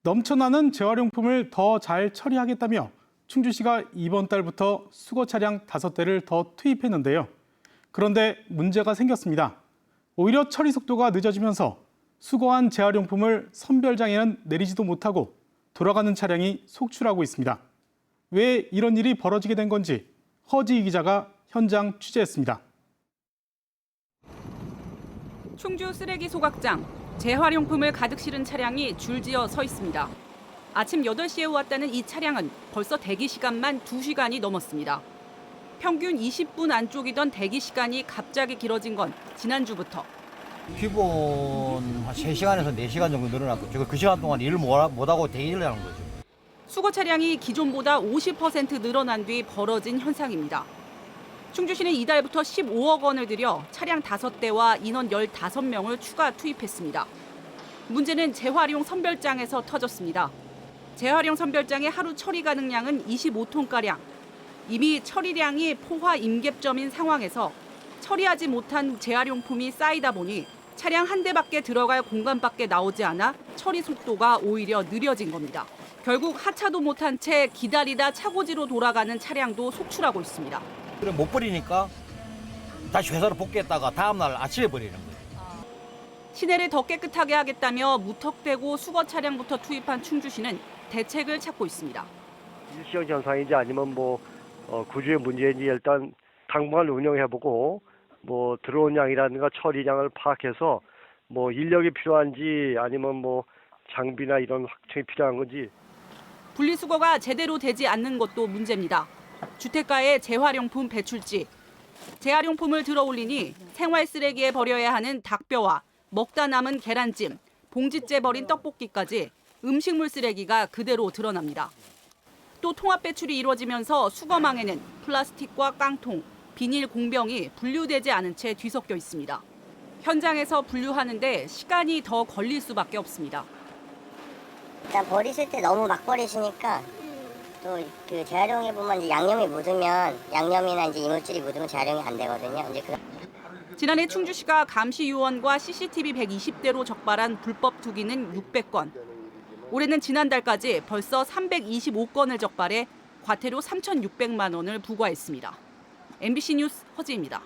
넘쳐나는 재활용품을 더 잘 처리하겠다며 충주시가 이번 달부터 수거 차량 5대를 더 투입했는데요. 그런데 문제가 생겼습니다. 오히려 처리 속도가 늦어지면서 수거한 재활용품을 선별장에는 내리지도 못하고 돌아가는 차량이 속출하고 있습니다. 왜 이런 일이 벌어지게 된 건지 허지희 기자가 현장 취재했습니다. 충주 쓰레기 소각장, 재활용품을 가득 실은 차량이 줄지어 서 있습니다. 아침 8시에 왔다는 이 차량은 벌써 대기 시간만 2시간이 넘었습니다. 평균 20분 안쪽이던 대기 시간이 갑자기 길어진 건 지난주부터. 기본 한 3시간에서 4시간 정도 늘어났고 지금 그 시간 동안 일을 못하고 대기를 하는 거죠. 수거 차량이 기존보다 50% 늘어난 뒤 벌어진 현상입니다. 충주시는 이달부터 15억 원을 들여 차량 5대와 인원 15명을 추가 투입했습니다. 문제는 재활용 선별장에서 터졌습니다. 재활용 선별장의 하루 처리 가능량은 25톤가량. 이미 처리량이 포화 임계점인 상황에서 처리하지 못한 재활용품이 쌓이다 보니 차량 한 대밖에 들어갈 공간밖에 나오지 않아 처리 속도가 오히려 느려진 겁니다. 결국 하차도 못한 채 기다리다 차고지로 돌아가는 차량도 속출하고 있습니다. 그럼 못 버리니까 다시 회사로 복귀했다가 다음날 아침에 버리는 거예요. 시내를 더 깨끗하게 하겠다며 무턱대고 수거 차량부터 투입한 충주시는 대책을 찾고 있습니다. 일시적 현상인지 아니면 구조의 문제인지 일단 당분간 운영해보고 들어온 양이라든가 처리량을 파악해서 인력이 필요한지 아니면 장비나 이런 확충이 필요한 건지. 분리수거가 제대로 되지 않는 것도 문제입니다. 주택가의 재활용품 배출지, 재활용품을 들어 올리니 생활 쓰레기에 버려야 하는 닭뼈와 먹다 남은 계란찜, 봉지째 버린 떡볶이까지 음식물 쓰레기가 그대로 드러납니다. 또 통합 배출이 이루어지면서 수거망에는 플라스틱과 깡통, 비닐 공병이 분류되지 않은 채 뒤섞여 있습니다. 현장에서 분류하는데 시간이 더 걸릴 수밖에 없습니다. 일단 버리실 때 너무 막 버리시니까 또 그 재활용해 보면 이제 양념이 묻으면 양념이나 이제 이물질이 묻으면 재활용이 안 되거든요. 지난해 충주시가 감시 요원과 CCTV 120대로 적발한 불법 투기는 600건. 올해는 지난달까지 벌써 325건을 적발해 과태료 3,600만 원을 부과했습니다. MBC 뉴스 허지입니다.